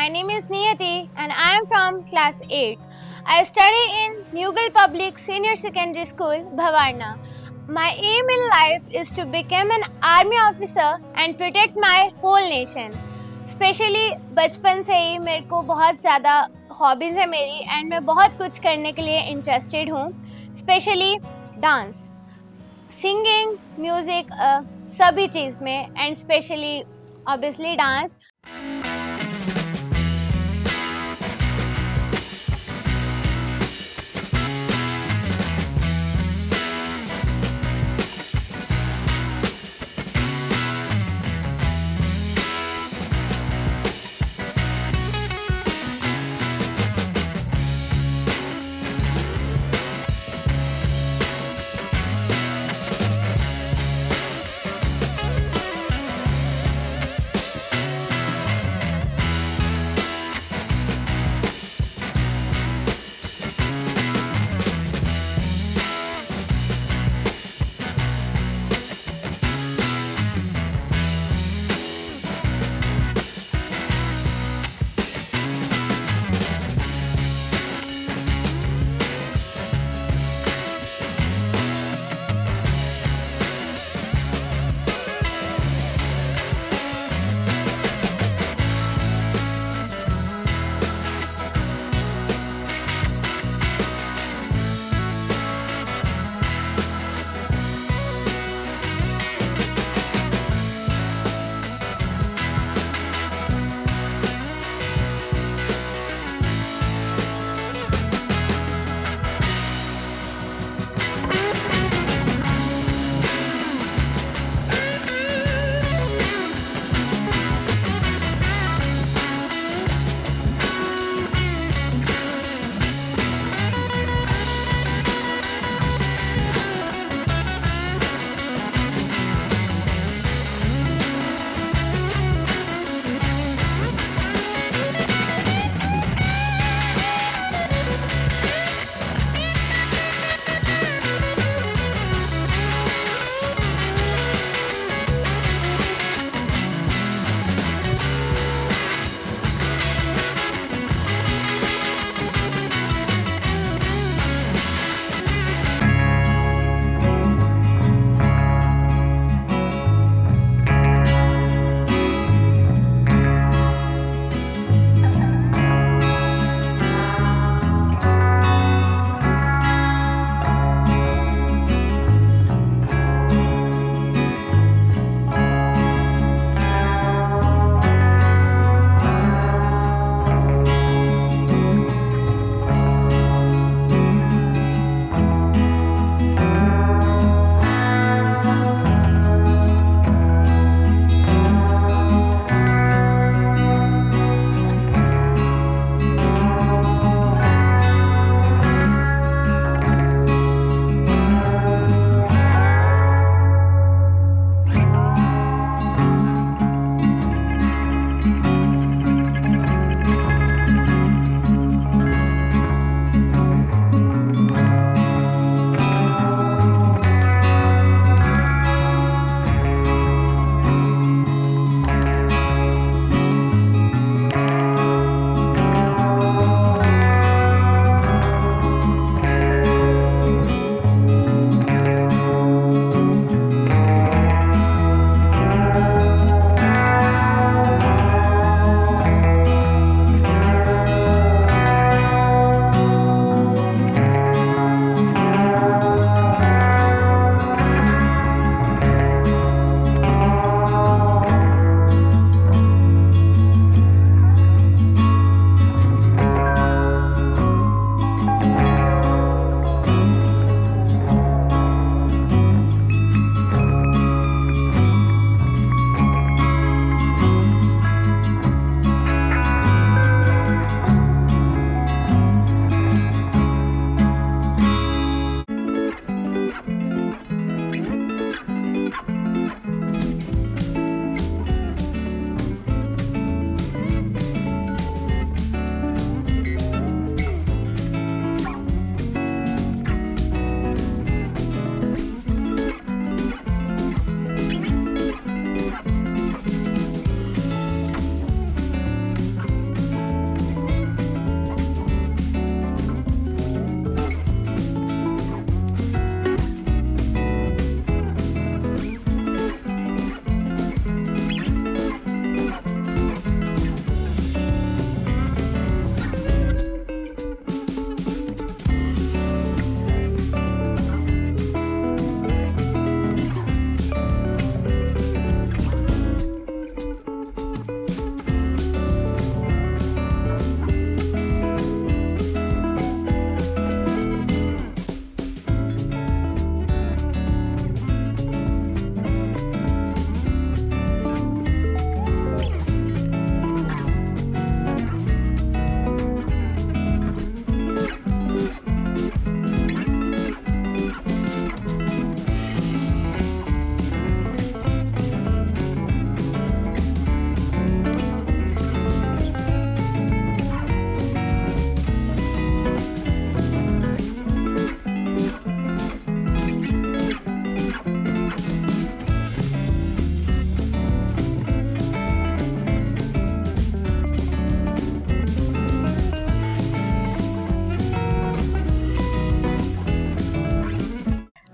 My name is Niyati and I am from class 8th. I study in Nugal Public Senior Secondary School, Bhavarna. My aim in life is to become an army officer and protect my whole nation. Specially बचपन से ही मेरे को बहुत ज़्यादा hobbies है मेरी and मैं बहुत कुछ करने के लिए इंटरेस्टेड हूँ. स्पेशली डांस, सिंगिंग, म्यूज़िक, सभी चीज़ में एंड स्पेशली ऑब्वियसली डांस.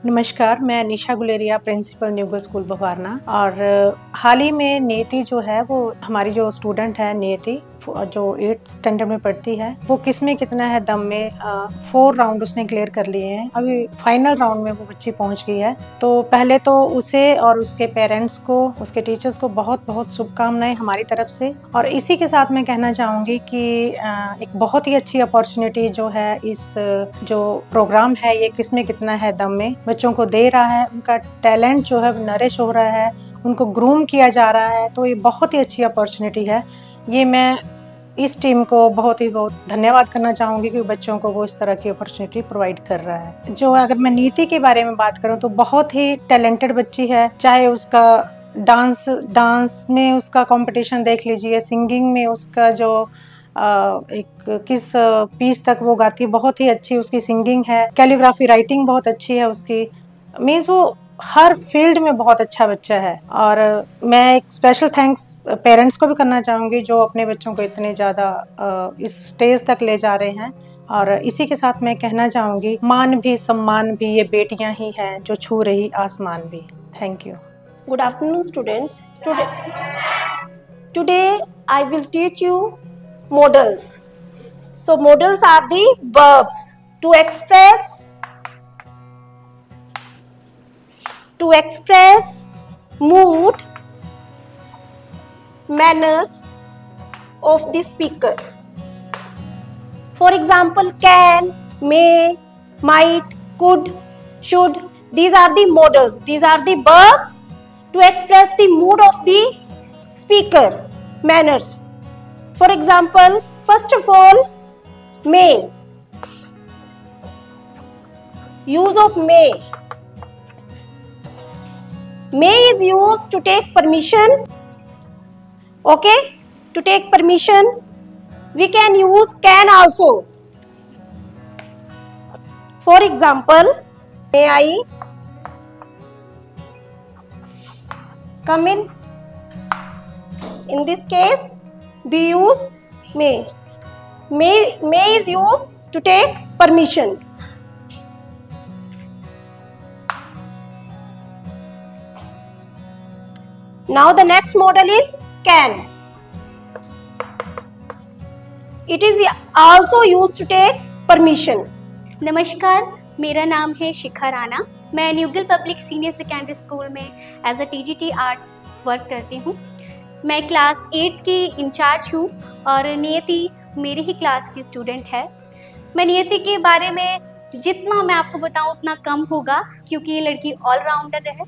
नमस्कार, मैं निशा गुलेरिया, प्रिंसिपल न्यूगल स्कूल भवारना। और हाल ही में नियति जो है वो हमारी जो स्टूडेंट है, नियति जो 8th स्टैंडर्ड में पढ़ती है, वो किसमें कितना है दम में 4 राउंड उसने क्लियर कर लिए हैं। अभी फाइनल राउंड में वो बच्ची पहुंच गई है। तो पहले तो उसे और उसके पेरेंट्स को, उसके टीचर्स को बहुत बहुत शुभकामनाएं हमारी तरफ से। और इसी के साथ मैं कहना चाहूँगी कि एक बहुत ही अच्छी अपॉर्चुनिटी जो है इस जो प्रोग्राम है ये किसमें कितना है दम में बच्चों को दे रहा है। उनका टैलेंट जो है नरिश हो रहा है, उनको ग्रूम किया जा रहा है। तो ये बहुत ही अच्छी अपॉर्चुनिटी है। ये मैं इस टीम को बहुत धन्यवाद करना चाहूँगी कि बच्चों को वो इस तरह की अपॉर्चुनिटी प्रोवाइड कर रहा है। जो अगर मैं नियति के बारे में बात करूँ तो बहुत ही टैलेंटेड बच्ची है। चाहे उसका डांस में उसका कंपटीशन देख लीजिए, सिंगिंग में उसका जो एक किस पीस तक वो गाती है, बहुत ही अच्छी उसकी सिंगिंग है। कैलीग्राफी राइटिंग बहुत अच्छी है उसकी। मीन्स वो हर फील्ड में बहुत अच्छा बच्चा है। और मैं एक स्पेशल थैंक्स पेरेंट्स को भी करना चाहूँगी जो अपने बच्चों को इतने ज़्यादा इस स्टेज तक ले जा रहे हैं। और इसी के साथ मैं कहना चाहूँगी, मान भी सम्मान भी ये बेटियां ही हैं जो छू रही आसमान भी। Thank you. Good afternoon, students. Today I will teach you modals. So modals are the verbs to express mood, manner of the speaker. For example, can, may, might, could, should. These are the modals. These are the verbs to express the mood of the speaker, manners. For example, first of all, may. Use of may. May is used to take permission. Okay? To take permission. We can use can also. For example, may I come in? In this case, we use may. May is used to take permission. Now the next model is can. It is also used to take permission. नमस्कार, मेरा नाम है शिखा राणा। मैं न्यूगल public senior secondary school में as a TGT arts work करती हूँ। मैं क्लास 8th की इंचार्ज हूँ और नियति मेरी ही क्लास की स्टूडेंट है। मैं नियति के बारे में जितना मैं आपको बताऊँ उतना कम होगा, क्योंकि ये लड़की ऑलराउंडर है।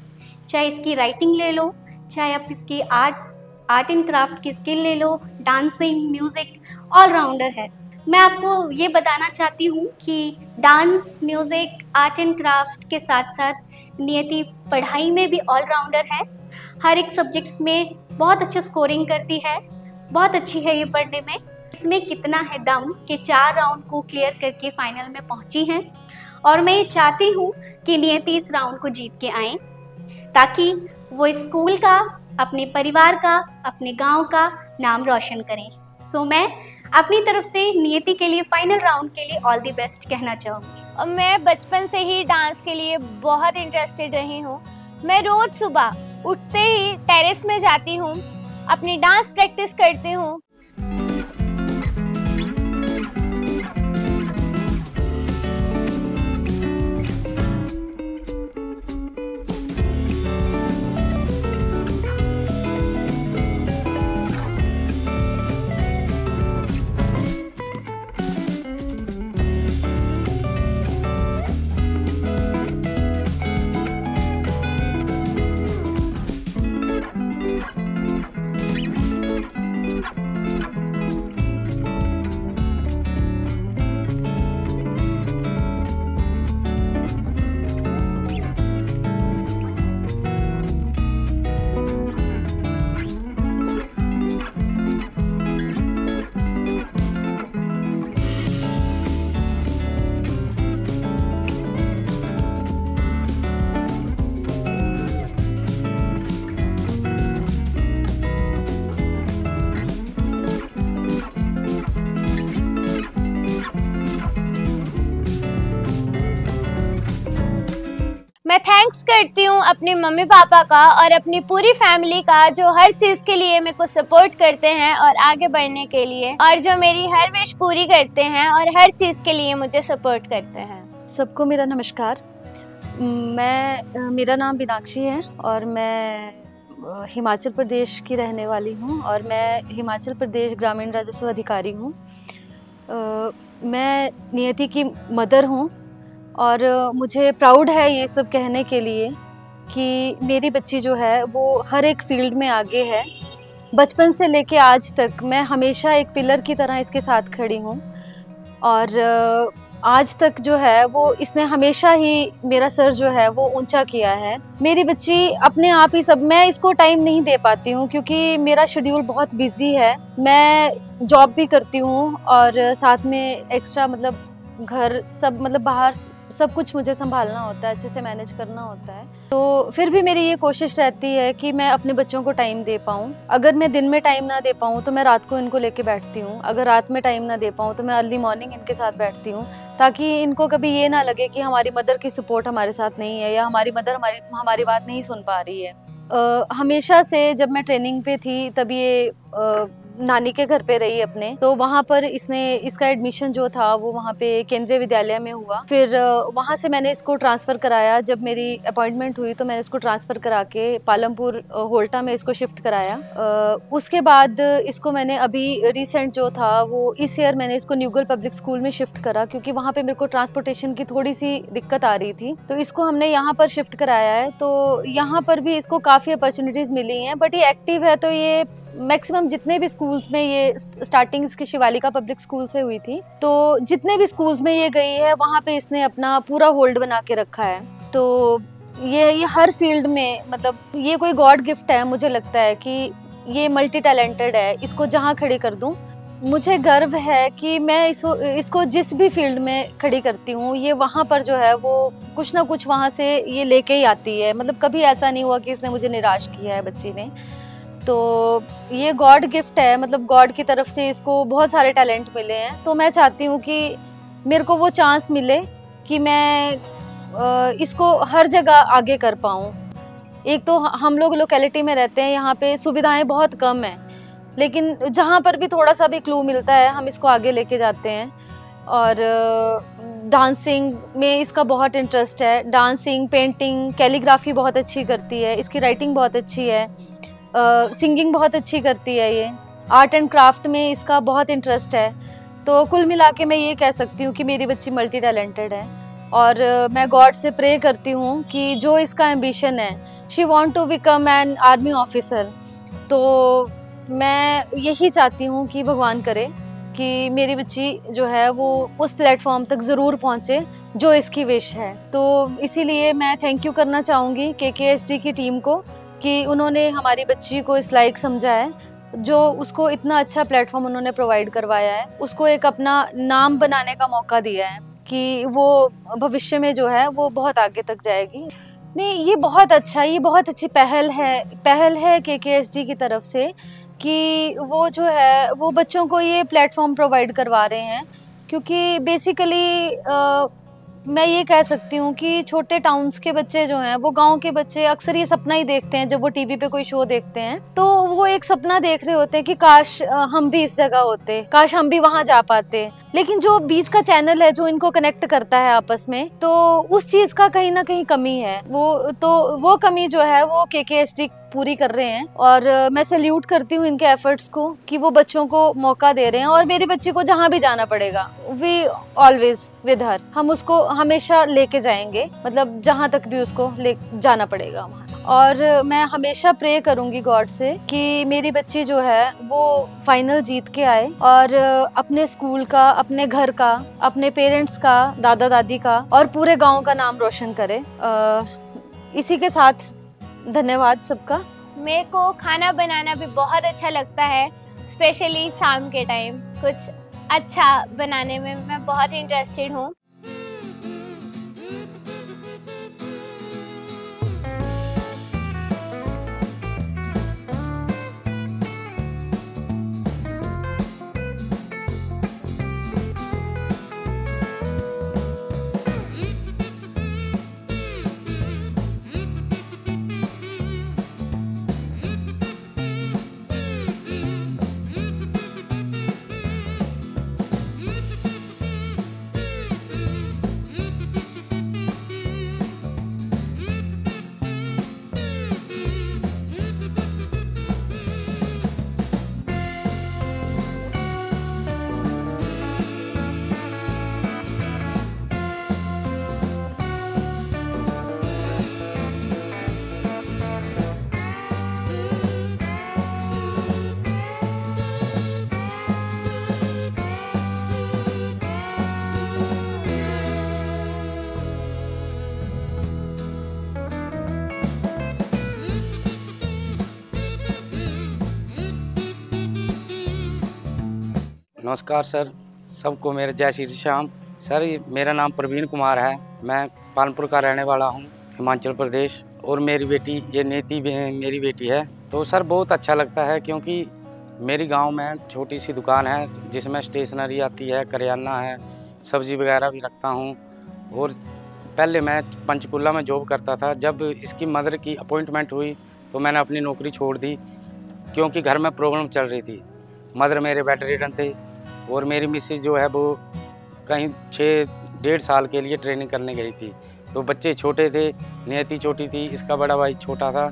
चाहे इसकी राइटिंग ले लो, चाहे आप इसकी आर्ट एंड क्राफ्ट की स्किल ले लो, डांसिंग, म्यूज़िक, ऑलराउंडर है। मैं आपको ये बताना चाहती हूँ कि dance, music, art and craft के साथ साथ नियति पढ़ाई में भी ऑलराउंडर है। हर एक सब्जेक्ट्स में बहुत अच्छा स्कोरिंग करती है, बहुत अच्छी है ये पढ़ने में। इसमें कितना है दम कि 4 राउंड को क्लियर करके फाइनल में पहुँची हैं। और मैं ये चाहती हूँ कि नियति इस राउंड को जीत के आएँ, ताकि वो स्कूल का, अपने परिवार का, अपने गांव का नाम रोशन करें। सो मैं अपनी तरफ से नियति के लिए फाइनल राउंड के लिए ऑल द बेस्ट कहना चाहूँगी। और मैं बचपन से ही डांस के लिए बहुत इंटरेस्टेड रही हूँ। मैं रोज़ सुबह उठते ही टेरेस में जाती हूँ, अपनी डांस प्रैक्टिस करती हूँ। मैं थैंक्स करती हूँ अपने मम्मी पापा का और अपनी पूरी फैमिली का, जो हर चीज़ के लिए मेरे को सपोर्ट करते हैं और आगे बढ़ने के लिए, और जो मेरी हर विश पूरी करते हैं और हर चीज़ के लिए मुझे सपोर्ट करते हैं। सबको मेरा नमस्कार। मेरा नाम मीनाक्षी है और मैं हिमाचल प्रदेश की रहने वाली हूँ और मैं हिमाचल प्रदेश ग्रामीण राजस्व अधिकारी हूँ। मैं नियति की मदर हूँ और मुझे प्राउड है ये सब कहने के लिए कि मेरी बच्ची जो है वो हर एक फील्ड में आगे है। बचपन से लेके आज तक मैं हमेशा एक पिलर की तरह इसके साथ खड़ी हूँ और आज तक जो है वो इसने हमेशा ही मेरा सर जो है वो ऊंचा किया है। मेरी बच्ची अपने आप ही सब, मैं इसको टाइम नहीं दे पाती हूँ क्योंकि मेरा शेड्यूल बहुत बिजी है। मैं जॉब भी करती हूँ और साथ में एक्स्ट्रा मतलब घर सब मतलब बाहर सब कुछ मुझे संभालना होता है, अच्छे से मैनेज करना होता है। तो फिर भी मेरी ये कोशिश रहती है कि मैं अपने बच्चों को टाइम दे पाऊँ। अगर मैं दिन में टाइम ना दे पाऊँ तो मैं रात को इनको लेके बैठती हूँ। अगर रात में टाइम ना दे पाऊँ तो मैं अर्ली मॉर्निंग इनके साथ बैठती हूँ, ताकि इनको कभी ये ना लगे कि हमारी मदर की सपोर्ट हमारे साथ नहीं है या हमारी मदर हमारी बात नहीं सुन पा रही है। हमेशा से जब मैं ट्रेनिंग पे थी तब ये नानी के घर पे रही अपने, तो वहाँ पर इसका एडमिशन जो था वो वहाँ पे केंद्रीय विद्यालय में हुआ। फिर वहाँ से मैंने इसको ट्रांसफ़र कराया। जब मेरी अपॉइंटमेंट हुई तो मैंने इसको ट्रांसफ़र करा के पालमपुर होल्टा में इसको शिफ्ट कराया। उसके बाद इसको मैंने अभी रिसेंट जो था वो इस ईयर मैंने इसको न्यूगल पब्लिक स्कूल में शिफ्ट करा, क्योंकि वहाँ पर मेरे को ट्रांसपोर्टेशन की थोड़ी सी दिक्कत आ रही थी, तो इसको हमने यहाँ पर शिफ्ट कराया है। तो यहाँ पर भी इसको काफ़ी अपॉर्चुनिटीज़ मिली हैं, बट ये एक्टिव है। तो ये मैक्सिमम जितने भी स्कूल्स में, ये स्टार्टिंग इसकी शिवालिका पब्लिक स्कूल से हुई थी, तो जितने भी स्कूल्स में ये गई है वहाँ पे इसने अपना पूरा होल्ड बना के रखा है। तो ये हर फील्ड में, मतलब ये कोई गॉड गिफ्ट है। मुझे लगता है कि ये मल्टी टैलेंटेड है, इसको जहाँ खड़ी कर दूँ। मुझे गर्व है कि मैं इसको जिस भी फील्ड में खड़ी करती हूँ, ये वहाँ पर जो है वो कुछ ना कुछ वहाँ से ये लेके ही आती है। मतलब कभी ऐसा नहीं हुआ कि इसने मुझे निराश किया है बच्ची ने। तो ये गॉड गिफ्ट है, मतलब गॉड की तरफ से इसको बहुत सारे टैलेंट मिले हैं। तो मैं चाहती हूँ कि मेरे को वो चांस मिले कि मैं इसको हर जगह आगे कर पाऊँ। एक तो हम लोग लोकेलिटी में रहते हैं, यहाँ पे सुविधाएं बहुत कम हैं, लेकिन जहाँ पर भी थोड़ा सा भी क्लू मिलता है हम इसको आगे लेके जाते हैं। और डांसिंग में इसका बहुत इंटरेस्ट है। डांसिंग, पेंटिंग, कैलीग्राफी बहुत अच्छी करती है, इसकी राइटिंग बहुत अच्छी है, सिंगिंग बहुत अच्छी करती है। ये आर्ट एंड क्राफ्ट में इसका बहुत इंटरेस्ट है। तो कुल मिला के मैं ये कह सकती हूँ कि मेरी बच्ची मल्टी टैलेंटेड है। और मैं गॉड से प्रे करती हूँ कि जो इसका एम्बिशन है, she want to become an army officer, तो मैं यही चाहती हूँ कि भगवान करे कि मेरी बच्ची जो है वो उस प्लेटफॉर्म तक ज़रूर पहुँचे जो इसकी विश है। तो इसीलिए मैं थैंक यू करना चाहूँगी KKSD की टीम को कि उन्होंने हमारी बच्ची को इस लायक समझा है, जो उसको इतना अच्छा प्लेटफॉर्म उन्होंने प्रोवाइड करवाया है, उसको एक अपना नाम बनाने का मौका दिया है कि वो भविष्य में जो है वो बहुत आगे तक जाएगी। नहीं, ये बहुत अच्छा, ये बहुत अच्छी पहल है KKSD की तरफ से कि वो जो है वो बच्चों को ये प्लेटफॉर्म प्रोवाइड करवा रहे हैं। क्योंकि बेसिकली मैं ये कह सकती हूँ कि छोटे टाउन्स के बच्चे जो हैं, वो गांव के बच्चे अक्सर ये सपना ही देखते हैं। जब वो टीवी पे कोई शो देखते हैं तो वो एक सपना देख रहे होते हैं कि काश हम भी इस जगह होते, काश हम भी वहां जा पाते। लेकिन जो बीच का चैनल है जो इनको कनेक्ट करता है आपस में, तो उस चीज़ का कहीं ना कहीं कमी है। वो कमी जो है वो KKSD पूरी कर रहे हैं। और मैं सैल्यूट करती हूँ इनके एफर्ट्स को कि वो बच्चों को मौका दे रहे हैं। और मेरी बच्ची को जहाँ भी जाना पड़ेगा, वी ऑलवेज विद हर, हम उसको हमेशा लेके जाएंगे, मतलब जहाँ तक भी उसको ले जाना पड़ेगा वहाँ। और मैं हमेशा प्रे करूँगी गॉड से कि मेरी बच्ची जो है वो फाइनल जीत के आए और अपने स्कूल का, अपने घर का, अपने पेरेंट्स का, दादा दादी का और पूरे गांव का नाम रोशन करे। इसी के साथ धन्यवाद सबका। मेरे को खाना बनाना भी बहुत अच्छा लगता है, स्पेशली शाम के टाइम कुछ अच्छा बनाने में मैं बहुत इंटरेस्टेड हूँ। नमस्कार सर, सबको मेरे जय श्री श्याम। सर मेरा नाम प्रवीण कुमार है, मैं पालनपुर का रहने वाला हूँ, हिमाचल प्रदेश। और मेरी बेटी ये नेति मेरी बेटी है। तो सर बहुत अच्छा लगता है क्योंकि मेरी गांव में छोटी सी दुकान है जिसमें स्टेशनरी आती है, करियाना है, सब्जी वगैरह भी रखता हूँ। और पहले मैं पंचकुला में जॉब करता था। जब इसकी मदर की अपॉइंटमेंट हुई तो मैंने अपनी नौकरी छोड़ दी क्योंकि घर में प्रॉब्लम चल रही थी। मदर मेरे बेड रिडन थे और मेरी मिसेज जो है वो कहीं 6-1.5 साल के लिए ट्रेनिंग करने गई थी। तो बच्चे छोटे थे, नियति छोटी थी, इसका बड़ा भाई छोटा था।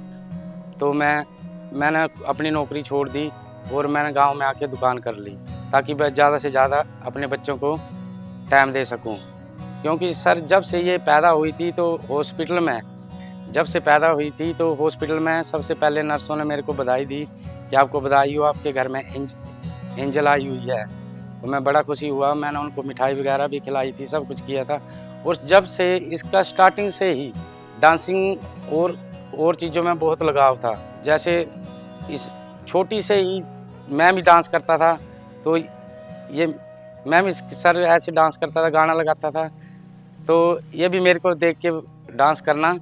तो मैंने अपनी नौकरी छोड़ दी और मैंने गांव में आके दुकान कर ली ताकि मैं ज़्यादा से ज़्यादा अपने बच्चों को टाइम दे सकूं। क्योंकि सर जब से ये पैदा हुई थी तो हॉस्पिटल में सबसे पहले नर्सों ने मेरे को बधाई दी कि आपको बधाई हो, आपके घर में एंजल आई हुई है। तो मैं बड़ा खुशी हुआ। मैंने उनको मिठाई वगैरह भी खिलाई थी, सब कुछ किया था। और जब से इसका स्टार्टिंग से ही डांसिंग और चीज़ों में बहुत लगाव था। जैसे इस छोटी से ही मैं भी डांस करता था, तो ये मैं भी सर ऐसे डांस करता था, गाना लगाता था। तो ये भी मेरे को देख के डांस करना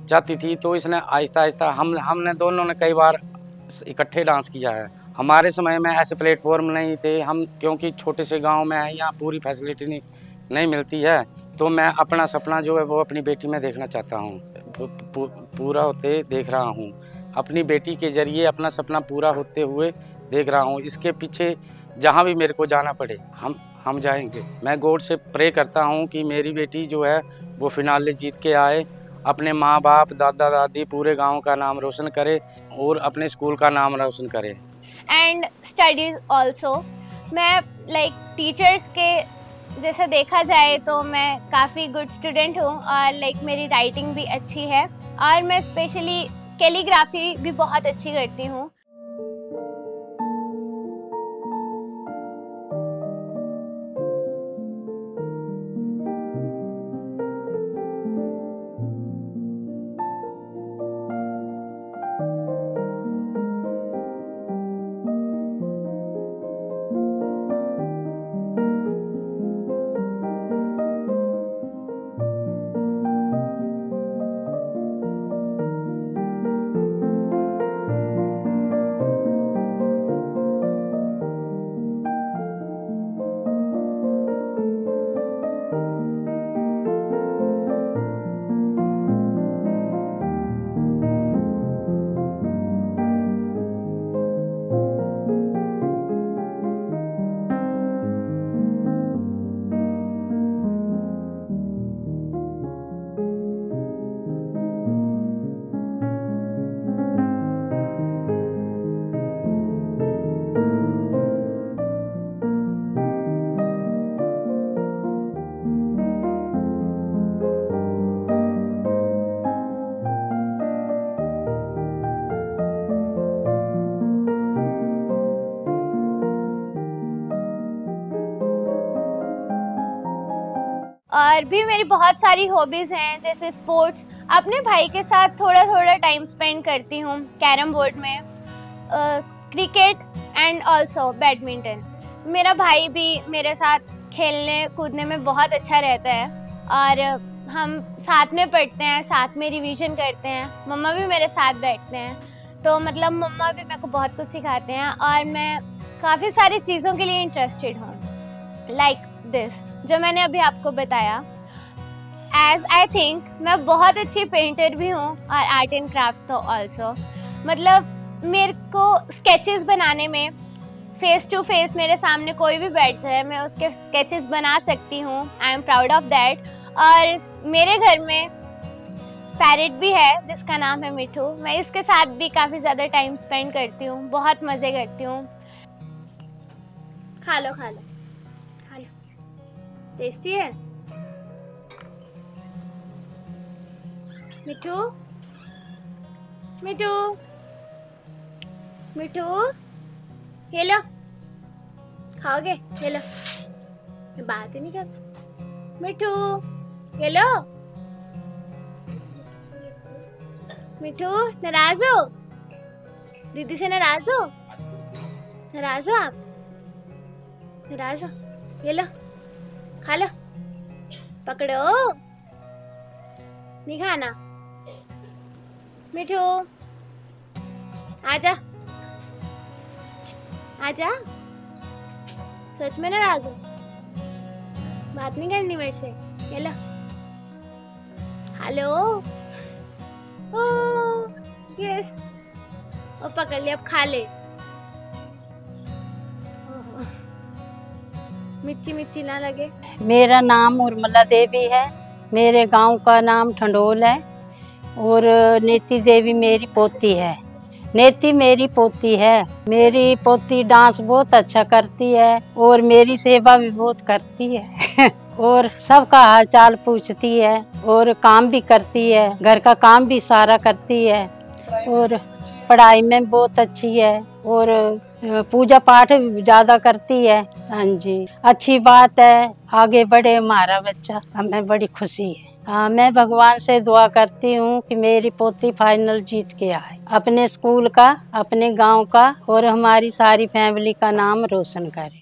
चाहती थी। तो इसने आहिस्ता आहिस्ता हमने दोनों ने कई बार इकट्ठे डांस किया है। हमारे समय में ऐसे प्लेटफॉर्म नहीं थे, हम क्योंकि छोटे से गांव में हैं, यहाँ पूरी फैसिलिटी नहीं मिलती है। तो मैं अपना सपना जो है वो अपनी बेटी में देखना चाहता हूँ, पूरा होते देख रहा हूँ। अपनी बेटी के जरिए अपना सपना पूरा होते हुए देख रहा हूँ। इसके पीछे जहाँ भी मेरे को जाना पड़े हम जाएंगे। मैं गॉड से प्रे करता हूँ कि मेरी बेटी जो है वो फिनाले जीत के आए, अपने माँ बाप, दादा दादी, पूरे गांव का नाम रोशन करे और अपने स्कूल का नाम रोशन करे। एंड स्टडीज ऑल्सो, मैं टीचर्स के जैसे देखा जाए तो मैं काफ़ी गुड स्टूडेंट हूँ और मेरी राइटिंग भी अच्छी है और मैं स्पेशली कैलीग्राफी भी बहुत अच्छी करती हूँ। और भी मेरी बहुत सारी हॉबीज़ हैं, जैसे स्पोर्ट्स। अपने भाई के साथ थोड़ा थोड़ा टाइम स्पेंड करती हूँ कैरम बोर्ड में, क्रिकेट एंड ऑल्सो बैडमिंटन। मेरा भाई भी मेरे साथ खेलने कूदने में बहुत अच्छा रहता है और हम साथ में पढ़ते हैं, साथ में रिवीजन करते हैं। मम्मा भी मेरे साथ बैठते हैं, तो मतलब मम्मा भी मेरे को बहुत कुछ सिखाते हैं और मैं काफ़ी सारी चीज़ों के लिए इंटरेस्टेड हूँ, लाइक दिस जो मैंने अभी आपको बताया। एज आई थिंक मैं बहुत अच्छी पेंटर भी हूँ और आर्ट एंड क्राफ्ट तो ऑल्सो। मतलब मेरे को स्केचेस बनाने में फेस टू फेस मेरे सामने कोई भी बैठ जाए मैं उसके स्केचेस बना सकती हूँ। I am proud of that. और मेरे घर में पैरेट भी है जिसका नाम है मिठू। मैं इसके साथ भी काफ़ी ज़्यादा टाइम स्पेंड करती हूँ, बहुत मज़े करती हूँ। खा लो खा लो खा लो, टेस्टी है। मिठू मिठू मिठू, ये लो, खाओगे? ये लो, बात ही नहीं करता। मिठू ये लो। मिठू नाराज हो? दीदी से नाराज हो? नाराज हो आप? राजा ये लो, खा लो, पकड़ो, नहीं खाना। मिठू आजा, आजा। सच में ना राजू, बात नहीं करनी मेरे से। ये लो, हेलो, ओ यस, और पकड़ लिया, अब खा ले। मिर्ची मिर्ची ना लगे। मेरा नाम उर्मिला देवी है, मेरे गांव का नाम ठंडोल है और नीति देवी मेरी पोती है। नीति मेरी पोती है। मेरी पोती डांस बहुत अच्छा करती है और मेरी सेवा भी बहुत करती है और सबका हाल चाल पूछती है और काम भी करती है, घर का काम भी सारा करती है और पढ़ाई में बहुत अच्छी है और पूजा पाठ भी ज़्यादा करती है। हाँ जी, अच्छी बात है, आगे बढ़े हमारा बच्चा, हमें बड़ी खुशी है। हाँ, मैं भगवान से दुआ करती हूँ कि मेरी पोती फाइनल जीत के आए, अपने स्कूल का, अपने गांव का और हमारी सारी फैमिली का नाम रोशन करे।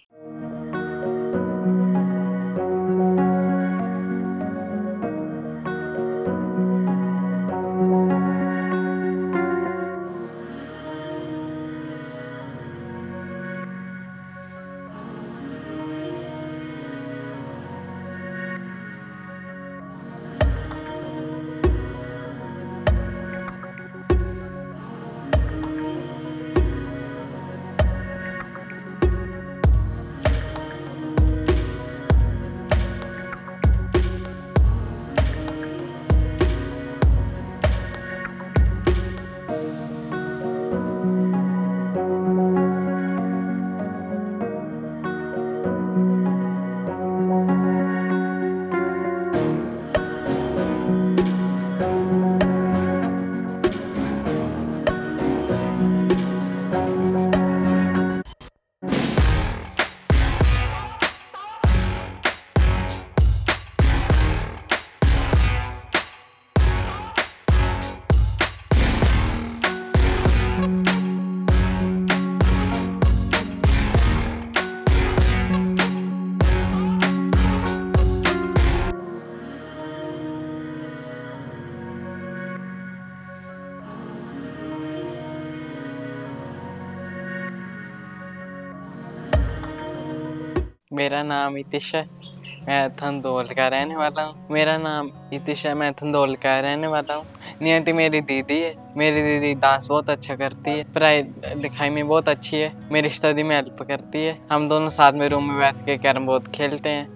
मेरा नाम हितेश है, मैं थंदौल का रहने वाला हूँ। मेरा नाम हितेश है, मैं थंदौल का रहने वाला हूँ। नियति मेरी दीदी है, मेरी दीदी डांस बहुत अच्छा करती है, पढ़ाई लिखाई में बहुत अच्छी है, मेरी स्टडी में हेल्प करती है। हम दोनों साथ में रूम में बैठ के कैरम बोर्ड खेलते हैं,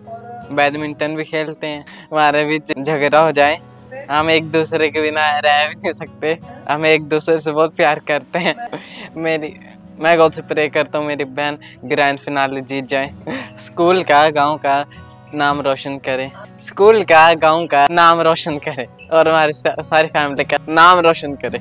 बैडमिंटन भी खेलते हैं। हमारे बीच झगड़ा हो जाए, हम एक दूसरे के बिना रह भी नहीं सकते, हम एक दूसरे से बहुत प्यार करते हैं। मैं गॉड से प्रे करता हूँ मेरी बहन ग्रैंड फिनाले जीत जाए, स्कूल का गांव का नाम रोशन करे, स्कूल का गांव का नाम रोशन करे और हमारी सारी फैमिली का नाम रोशन करे।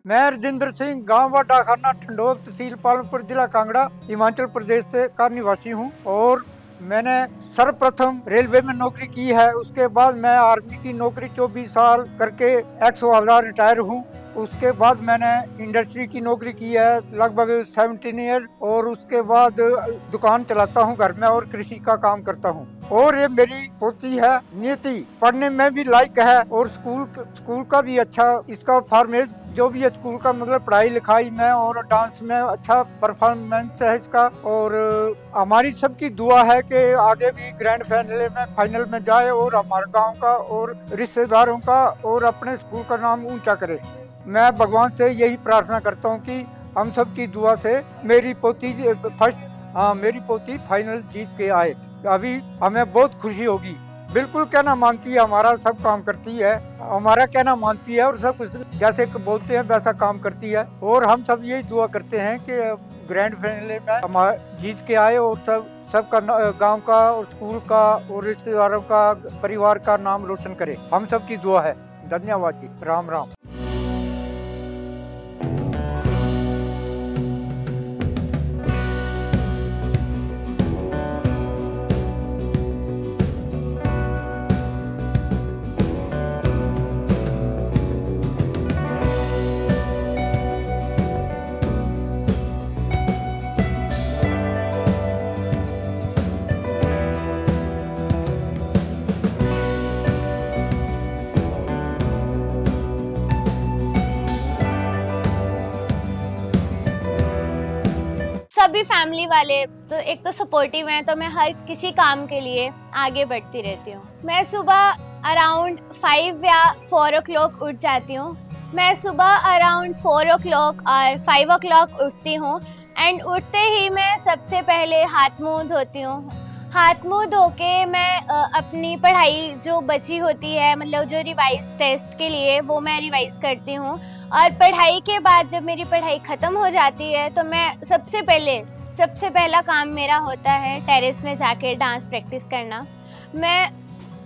मैं राजेंद्र सिंह, गांव व डाकखाना ठंडोल, तहसील पालमपुर, जिला कांगड़ा, हिमाचल प्रदेश से का निवासी हूं और मैंने सर्वप्रथम रेलवे में नौकरी की है। उसके बाद मैं आर्मी की नौकरी 24 साल करके एक्स हवलदार रिटायर हूं उसके बाद मैंने इंडस्ट्री की नौकरी की है लगभग 17 ईयर, और उसके बाद दुकान चलाता हूँ घर में और कृषि का काम करता हूँ। और ये मेरी पोती है नियति, पढ़ने में भी लायक है और स्कूल का भी अच्छा इसका फॉर्मेट जो भी है स्कूल का, मतलब पढ़ाई लिखाई में और डांस में अच्छा परफॉर्मेंस है इसका। और हमारी सबकी दुआ है कि आगे भी ग्रैंड फाइनल में जाए और हमारे गांव का और रिश्तेदारों का और अपने स्कूल का नाम ऊंचा करे। मैं भगवान से यही प्रार्थना करता हूं कि हम सब की दुआ से मेरी पोती फाइनल जीत के आए। अभी हमें बहुत खुशी होगी। बिल्कुल कहना मानती है, हमारा सब काम करती है, हमारा कहना मानती है और सब कुछ जैसे बोलते हैं वैसा काम करती है। और हम सब यही दुआ करते हैं कि ग्रैंड फाइनल में हमारा जीत के आए और सबका गांव का और स्कूल का और रिश्तेदारों का परिवार का नाम रोशन करे। हम सब की दुआ है। धन्यवाद जी। राम राम। सभी फैमिली वाले तो एक तो सपोर्टिव हैं, तो मैं हर किसी काम के लिए आगे बढ़ती रहती हूँ। मैं सुबह अराउंड 5 या 4 o'clock उठ जाती हूँ। मैं सुबह अराउंड 4 o'clock और 5 o'clock उठती हूँ एंड उठते ही मैं सबसे पहले हाथ मुंह धोती हूँ। हाथ मुंह धो के मैं अपनी पढ़ाई जो बची होती है, मतलब जो रिवाइज टेस्ट के लिए, वो मैं रिवाइज करती हूँ। और पढ़ाई के बाद जब मेरी पढ़ाई ख़त्म हो जाती है तो मैं सबसे पहला काम मेरा होता है टेरेस में जाके डांस प्रैक्टिस करना। मैं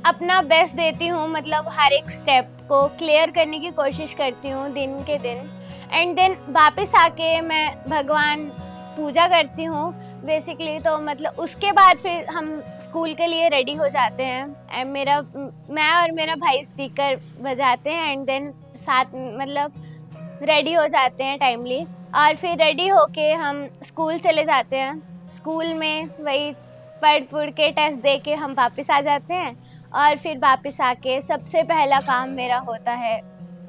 अपना बेस्ट देती हूँ, मतलब हर एक स्टेप को क्लियर करने की कोशिश करती हूँ दिन के दिन। एंड देन वापस आके मैं भगवान पूजा करती हूँ बेसिकली। तो मतलब उसके बाद फिर हम स्कूल के लिए रेडी हो जाते हैं। मैं और मेरा भाई स्पीकर बजाते हैं एंड देन साथ मतलब रेडी हो जाते हैं टाइमली। और फिर रेडी होके हम स्कूल चले जाते हैं। स्कूल में वही पढ़ के टेस्ट दे के हम वापस आ जाते हैं। और फिर वापस आके सबसे पहला काम मेरा होता है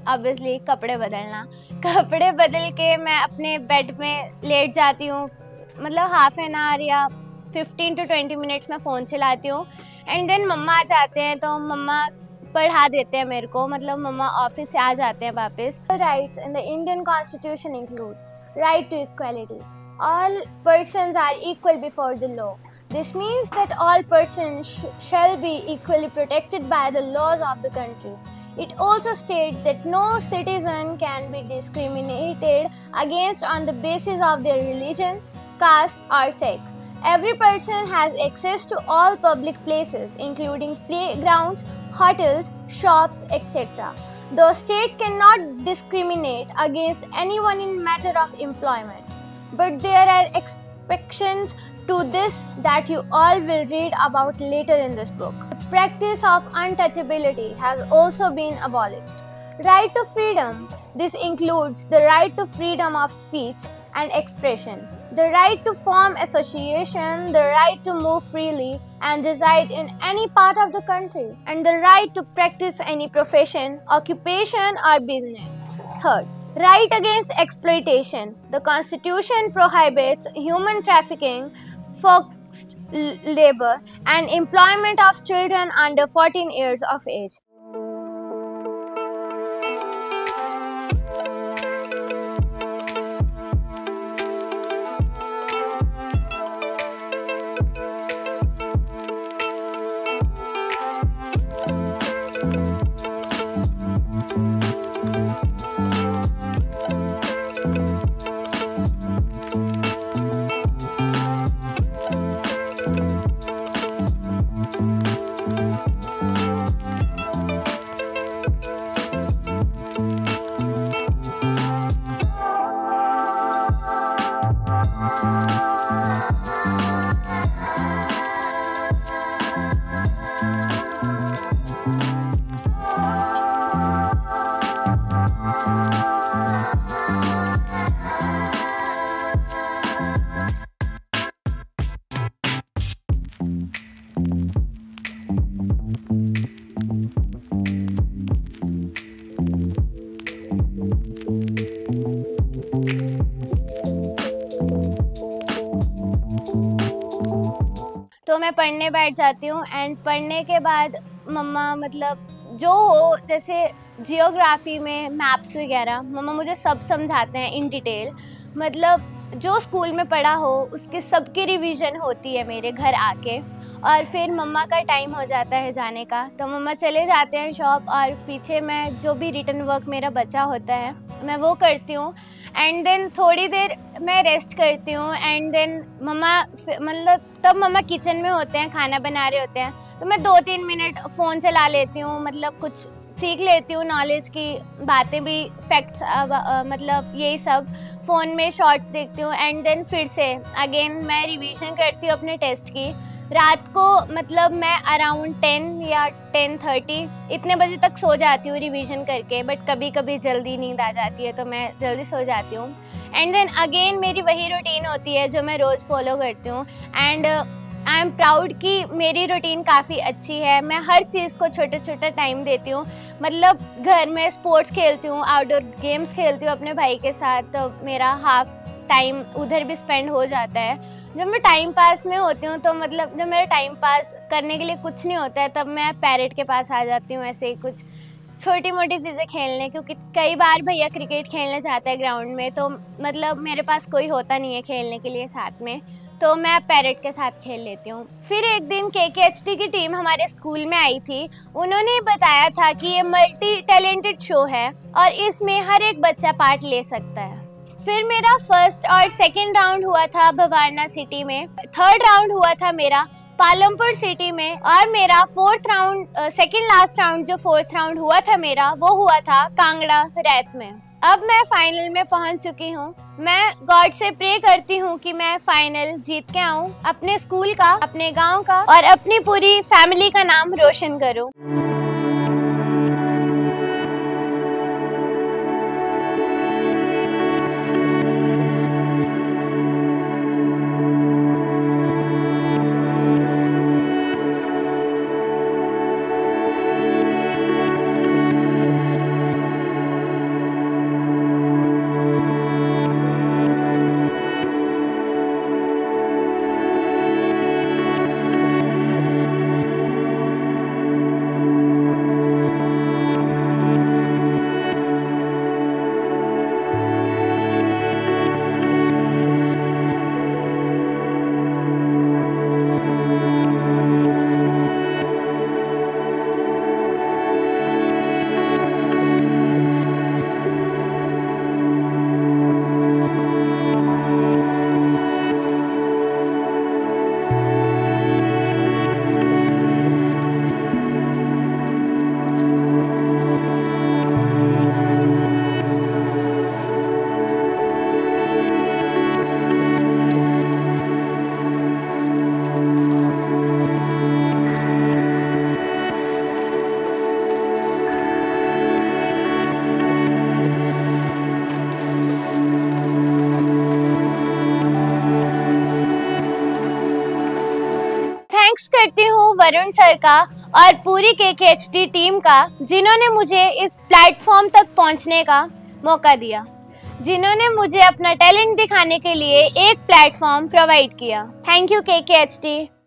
ऑब्वियसली कपड़े बदलना। कपड़े बदल के मैं अपने बेड में लेट जाती हूँ, मतलब हाफ एन आवर या 15 to 20 मिनट्स में फ़ोन चलाती हूँ। एंड देन मम्मा आ जाते हैं तो मम्मा पढ़ा देते हैं मेरे को, मतलब मम्मा ऑफिस से आ जाते हैं वापस। Rights in the Indian constitution include right to equality. All persons are equal before the law. This means that all persons shall be equally protected by the laws of the country. It also states that no citizen can be discriminated against on the basis of their religion, caste or sex. Every person has access to all public places, including playgrounds, hotels, shops, etc. The state cannot discriminate against anyone in matter of employment. But there are exceptions to this that you all will read about later in this book. The practice of untouchability has also been abolished. Right to freedom. This includes the right to freedom of speech and expression, the right to form association, the right to move freely and reside in any part of the country, and the right to practice any profession, occupation or business. Third, right against exploitation. The Constitution prohibits human trafficking, forced labor and employment of children under 14 years of age. तो मैं पढ़ने बैठ जाती हूँ and पढ़ने के बाद मम्मा मतलब जो हो, जैसे जियोग्राफी में मैप्स वगैरह मम्मा मुझे सब समझाते हैं इन डिटेल। मतलब जो स्कूल में पढ़ा हो उसके सबकी रिवीजन होती है मेरे घर आके। और फिर मम्मा का टाइम हो जाता है जाने का, तो मम्मा चले जाते हैं शॉप और पीछे मैं जो भी रिटन वर्क मेरा बचा होता है मैं वो करती हूँ। एंड देन थोड़ी देर मैं रेस्ट करती हूँ एंड देन मम्मा मतलब तब मम्मा किचन में होते हैं, खाना बना रहे होते हैं, तो मैं 2-3 मिनट फ़ोन चला लेती हूँ, मतलब कुछ सीख लेती हूँ, नॉलेज की बातें भी, फैक्ट्स मतलब यही सब फ़ोन में शॉर्ट्स देखती हूँ। एंड देन फिर से अगेन मैं रिवीजन करती हूँ अपने टेस्ट की। रात को मतलब मैं अराउंड 10 या 10:30 इतने बजे तक सो जाती हूँ रिवीजन करके, बट कभी कभी जल्दी नींद आ जाती है तो मैं जल्दी सो जाती हूँ। एंड देन अगेन मेरी वही रूटीन होती है जो मैं रोज़ फॉलो करती हूँ। एंड आई एम प्राउड कि मेरी रूटीन काफ़ी अच्छी है। मैं हर चीज़ को छोटा छोटा टाइम देती हूँ, मतलब घर में स्पोर्ट्स खेलती हूँ, आउटडोर गेम्स खेलती हूँ अपने भाई के साथ, तो मेरा हाफ टाइम उधर भी स्पेंड हो जाता है। जब मैं टाइम पास में होती हूँ तो मतलब जब मेरा टाइम पास करने के लिए कुछ नहीं होता है तब मैं पैरेट के पास आ जाती हूँ, ऐसे ही कुछ छोटी मोटी चीज़ें खेलने, क्योंकि कई बार भैया क्रिकेट खेलने जाता है ग्राउंड में, तो मतलब मेरे पास कोई होता नहीं है खेलने के लिए साथ में, तो मैं पैरेट के साथ खेल लेती हूँ। फिर एक दिन KKHT की टीम हमारे स्कूल में आई थी, उन्होंने बताया था कि ये मल्टी टैलेंटेड शो है और इसमें हर एक बच्चा पार्ट ले सकता है। फिर मेरा फर्स्ट और सेकंड राउंड हुआ था भवारना सिटी में, थर्ड राउंड हुआ था मेरा पालमपुर सिटी में, और मेरा fourth round, second last round जो फोर्थ राउंड हुआ था मेरा, वो हुआ था कांगड़ा रैत में। अब मैं फाइनल में पहुंच चुकी हूं। मैं गॉड से प्रे करती हूं कि मैं फाइनल जीत के आऊं, अपने स्कूल का, अपने गांव का और अपनी पूरी फैमिली का नाम रोशन करूं। थैंक्स करती हूँ वरुण सर का और पूरी KKHT टीम का, जिन्होंने मुझे इस प्लेटफॉर्म तक पहुँचने का मौका दिया, जिन्होंने मुझे अपना टैलेंट दिखाने के लिए एक प्लेटफॉर्म प्रोवाइड किया। Thank you KKHT।